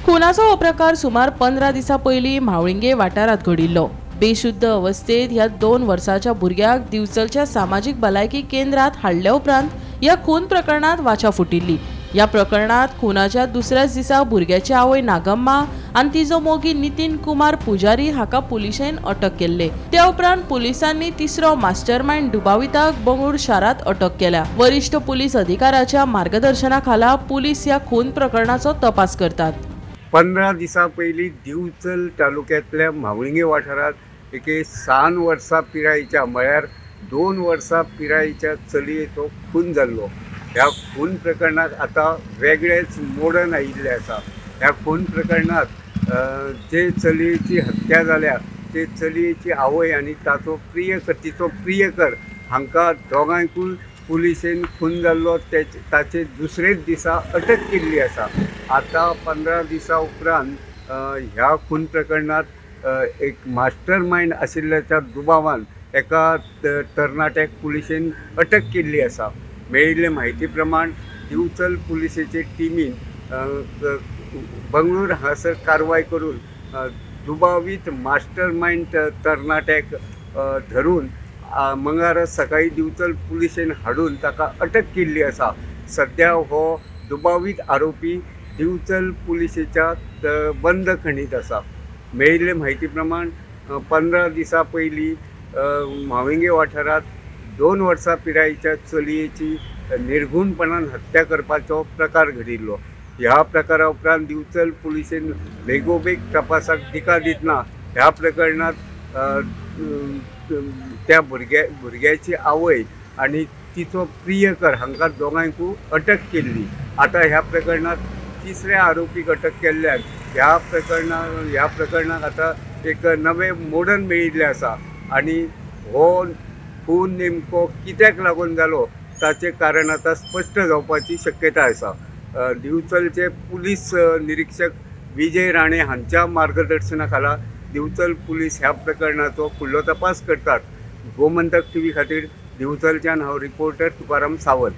खुनाचो हो प्रकार सुमार 15 दिसां पयलीं म्हावळिंगे वाठारात घडिल्लो। बेशुद्ध अवस्थेत ह्या 2 वर्साच्या भुरग्याक दिवचलच्या सामाजिक भलायकी केंद्रात हाडल्या उपरांत ह्या खून प्रकरणात वाचा फुटिल्ली। ह्या प्रकरणात खुनाच्या दुसऱ्याच दिसा भुरग्याची आवय नागम्मा आनी तिजो मोगी नितीन कुमार पुजारी हाका पुलिशेन अटक केल्ले। त्या उपरांत पुलिसांनी तिसरो मास्टरमाइंड दुबाविताक बंगळूर शारात अटक केल्या। वरिष्ठ पुलीस अधिकाऱ्याच्या मार्गदर्शनाखाला पुलीस ह्या खून प्रकरणाचो तपास करतात। 15 दिसां पयलीं दिवचल तालुक्यांतल्या म्हावळिंगे वाठारात एके 6 वर्सां पिरायेच्या म्हळ्यार 2 वर्सां पिरायेच्या चलयेचो खून जाल्लो। ह्या खून प्रकरणात आता वेगळेच मोडन आयिल्ले आसा। ह्या खून प्रकरणात जे चलयेची हत्या जाल्या ते चलयेची आवय आनी तिचो प्रियकर हांकां दोगांयकूय पुलिशेन खून जाल्लो ताचे दुसरेच दिसा अटक केल्ली आसा। आता 15 दिसां उपरांत ह्या खून प्रकरणात एक मास्टर माइंड आशिल्ल्याच्या दुबावान एका तरणाट्याक पुलिशेन अटक केल्ली आसा। मेळिल्ले म्हायती प्रमाण दिवचल पुलिशेचे टिमीन बंगळूर हांगासर कारवाय करून दुबावीत मास्टर माइंड तरणाट्याक धरून मंगळारा सकाळी दिवचल पुलिशेन हाडून ताका अटक केल्ली आसा। सध्या हो दुबावीत आरोपी दिवचल पुलिशेच्या बंद खणीत आसा। मेळिल्ले म्हायती प्रमाण 15 दिसां पयलीं म्हावळिंगे वाठारात 2 वर्सां पिरायेच्या चलयेची निर्घुणपणान हत्या करपाचो प्रकार घडिल्लो। ह्या प्रकारा उपरांत दिवचल पुलिशेन बेगोबेग तपासाक दिका दितना ह्या प्रकरणात त्या भुरग्याची आवय आनी तिचो प्रियकर हांकां दोगांयकूय अटक केल्ली। आता ह्या प्रकरणात तिसऱ्या आरोपीक अटक केल्ल्यान ह्या प्रकरणाक आता एक नवे मोडन मेळिल्ले आसा आनी हो खून नेमको कित्याक लागून जालो ताचे कारण आता स्पश्ट जावपाची शक्यता आसा। दिवचलचे पुलीस निरीक्षक विजय राणे हांच्या मार्गदर्शनाखाला दिवचल पुलीस ह्या प्रकरणाचो फुडलो तपास करतात। गोमंतक टीव्ही खातीर दिवचलच्यान हांव रिपोर्टर तुकाराम सावंत।